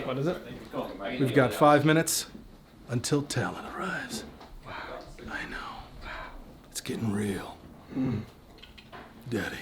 What is it? We've got 5 minutes until Talon arrives. Wow. I know. It's getting real. Daddy.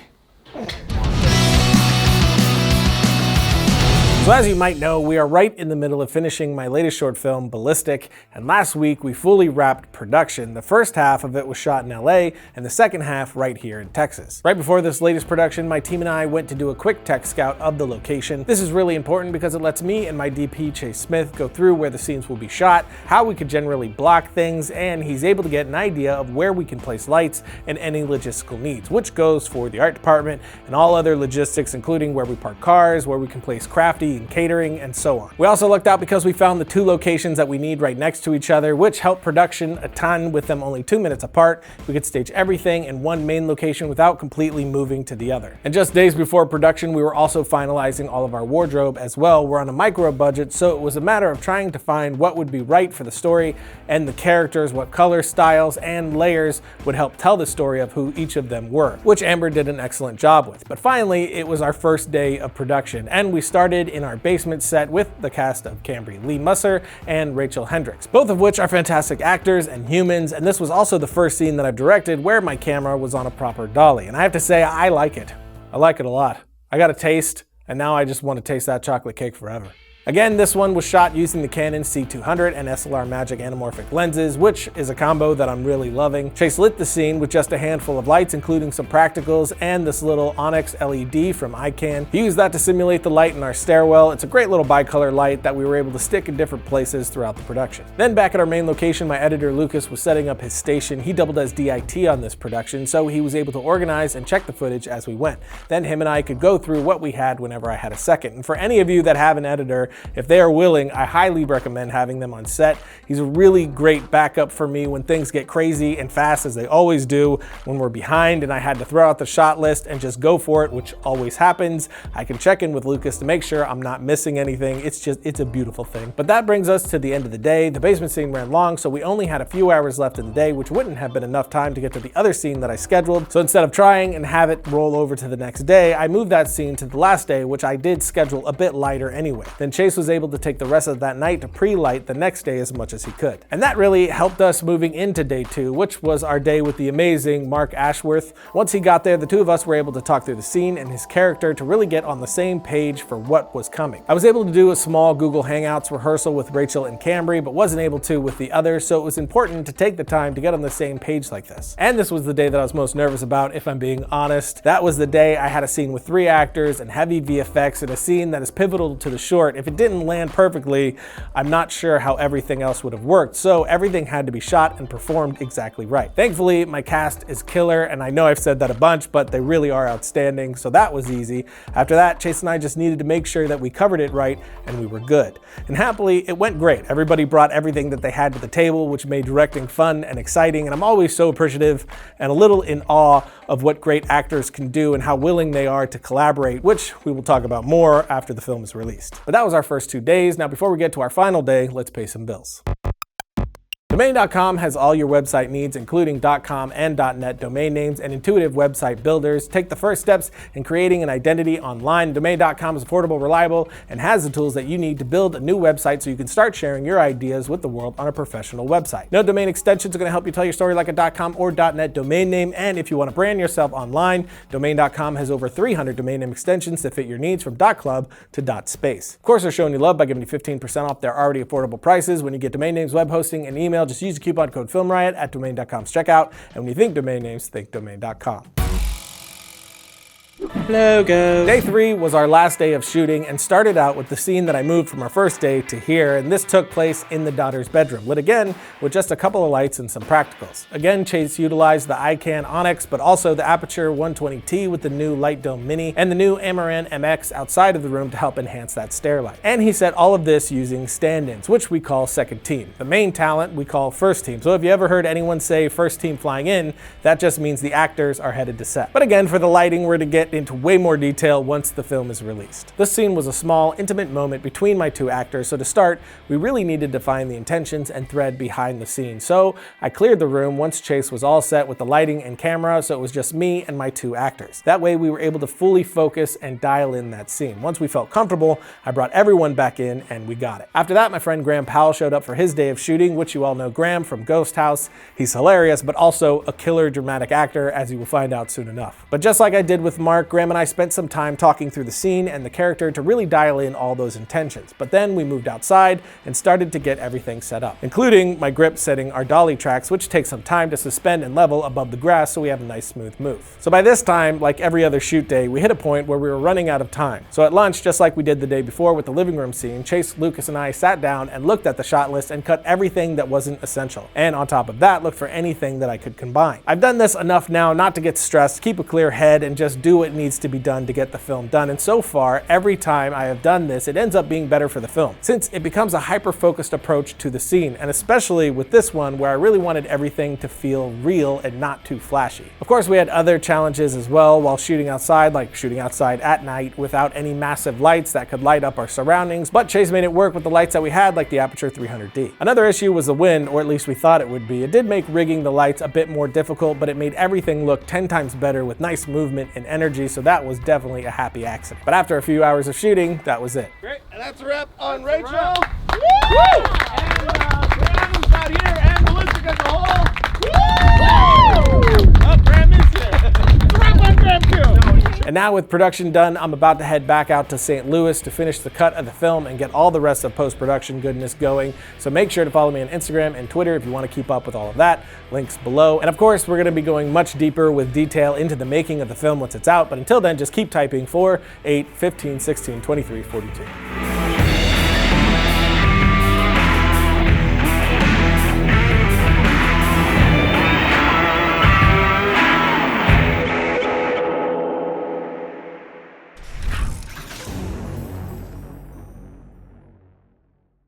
So as you might know, we are right in the middle of finishing my latest short film, Ballistic, and last week we fully wrapped production. The first half of it was shot in LA, and the second half right here in Texas. Right before this latest production, my team and I went to do a quick tech scout of the location. This is really important because it lets me and my DP, Chase Smith, go through where the scenes will be shot, how we could generally block things, and he's able to get an idea of where we can place lights and any logistical needs, which goes for the art department and all other logistics, including where we park cars, where we can place crafty and catering, and so on. We also lucked out because we found the 2 locations that we need right next to each other, which helped production a ton. With them only 2 minutes apart, we could stage everything in one main location without completely moving to the other. And just days before production, we were also finalizing all of our wardrobe as well. We're on a micro budget, so it was a matter of trying to find what would be right for the story and the characters, what color, styles, and layers would help tell the story of who each of them were, which Amber did an excellent job with. But finally, it was our first day of production, and we started in our basement set with the cast of Cambry Lee Musser and Rachel Hendricks, both of which are fantastic actors and humans, and this was also the first scene that I've directed where my camera was on a proper dolly, and I have to say, I like it. I like it a lot. I got a taste, and now I just want to taste that chocolate cake forever. Again, this one was shot using the Canon C200 and SLR Magic anamorphic lenses, which is a combo that I'm really loving. Chase lit the scene with just a handful of lights, including some practicals and this little Onyx LED from ICANN. He used that to simulate the light in our stairwell. It's a great little bicolor light that we were able to stick in different places throughout the production. Then back at our main location, my editor Lucas was setting up his station. He doubled as DIT on this production, so he was able to organize and check the footage as we went. Then him and I could go through what we had whenever I had a second. And for any of you that have an editor, if they are willing, I highly recommend having them on set. He's a really great backup for me when things get crazy and fast, as they always do when we're behind and I had to throw out the shot list and just go for it, which always happens. I can check in with Lucas to make sure I'm not missing anything. It's a beautiful thing. But that brings us to the end of the day. The basement scene ran long, so we only had a few hours left in the day, which wouldn't have been enough time to get to the other scene that I scheduled. So instead of trying and have it roll over to the next day, I moved that scene to the last day, which I did schedule a bit lighter anyway. Then Chase was able to take the rest of that night to pre-light the next day as much as he could. And that really helped us moving into day 2, which was our day with the amazing Mark Ashworth. Once he got there, the 2 of us were able to talk through the scene and his character to really get on the same page for what was coming. I was able to do a small Google Hangouts rehearsal with Rachel and Cambry, but wasn't able to with the others, so it was important to take the time to get on the same page like this. And this was the day that I was most nervous about, if I'm being honest. That was the day I had a scene with 3 actors and heavy VFX and a scene that is pivotal to the short. If it didn't land perfectly, I'm not sure how everything else would have worked, so everything had to be shot and performed exactly right. Thankfully, my cast is killer, and I know I've said that a bunch, but they really are outstanding, so that was easy. After that, Chase and I just needed to make sure that we covered it right, and we were good. And happily, it went great. Everybody brought everything that they had to the table, which made directing fun and exciting, and I'm always so appreciative and a little in awe of what great actors can do and how willing they are to collaborate, which we will talk about more after the film is released. But that was our first 2 days. Now, before we get to our final day, let's pay some bills. Domain.com has all your website needs, including .com and .net domain names and intuitive website builders. Take the first steps in creating an identity online. Domain.com is affordable, reliable, and has the tools that you need to build a new website so you can start sharing your ideas with the world on a professional website. No domain extensions are going to help you tell your story like a .com or .net domain name, and if you want to brand yourself online, Domain.com has over 300 domain name extensions that fit your needs from .club to .space. Of course, they're showing you love by giving you 15% off their already affordable prices when you get domain names, web hosting, and email. Just use the coupon code FilmRiot at Domain.com's checkout. And when you think domain names, think Domain.com. Logo. Day 3 was our last day of shooting and started out with the scene that I moved from our first day to here, and this took place in the daughter's bedroom, lit again with just a couple of lights and some practicals. Again, Chase utilized the ICANN Onyx, but also the Aperture 120T with the new Light Dome Mini and the new Amaran MX outside of the room to help enhance that stair light. And he set all of this using stand-ins, which we call second team. The main talent we call first team. So if you ever heard anyone say first team flying in, that just means the actors are headed to set. But again, for the lighting, we're to get into way more detail once the film is released. This scene was a small, intimate moment between my two actors, so to start, we really needed to find the intentions and thread behind the scene. So I cleared the room once Chase was all set with the lighting and camera, so it was just me and my two actors. That way we were able to fully focus and dial in that scene. Once we felt comfortable, I brought everyone back in and we got it. After that, my friend Graham Powell showed up for his day of shooting, which you all know Graham from Ghost House. He's hilarious, but also a killer dramatic actor, as you will find out soon enough. But just like I did with Mark, Graham and I spent some time talking through the scene and the character to really dial in all those intentions. But then we moved outside and started to get everything set up, including my grip setting our dolly tracks, which takes some time to suspend and level above the grass so we have a nice smooth move. So by this time, like every other shoot day, we hit a point where we were running out of time. So at lunch, just like we did the day before with the living room scene, Chase, Lucas, and I sat down and looked at the shot list and cut everything that wasn't essential. And on top of that, looked for anything that I could combine. I've done this enough now not to get stressed, keep a clear head, and just do what needs to be done to get the film done. And so far, every time I have done this, it ends up being better for the film, since it becomes a hyper-focused approach to the scene, and especially with this one where I really wanted everything to feel real and not too flashy. Of course, we had other challenges as well while shooting outside, like shooting outside at night without any massive lights that could light up our surroundings, but Chase made it work with the lights that we had, like the Aperture 300D. Another issue was the wind, or at least we thought it would be. It did make rigging the lights a bit more difficult, but it made everything look 10 times better with nice movement and energy, so that was definitely a happy accident. But after a few hours of shooting, that was it. Great, and that's a wrap on Rachel. Woo! Woo! And Graham's not here, and BALLiSTIC as a whole. Woo! Oh, Graham is here. It's a wrap on Graham too. And now with production done, I'm about to head back out to St. Louis to finish the cut of the film and get all the rest of post-production goodness going. So make sure to follow me on Instagram and Twitter if you want to keep up with all of that. Links below. And of course, we're going to be going much deeper with detail into the making of the film once it's out. But until then, just keep typing 4, 8, 15, 16, 23, 42.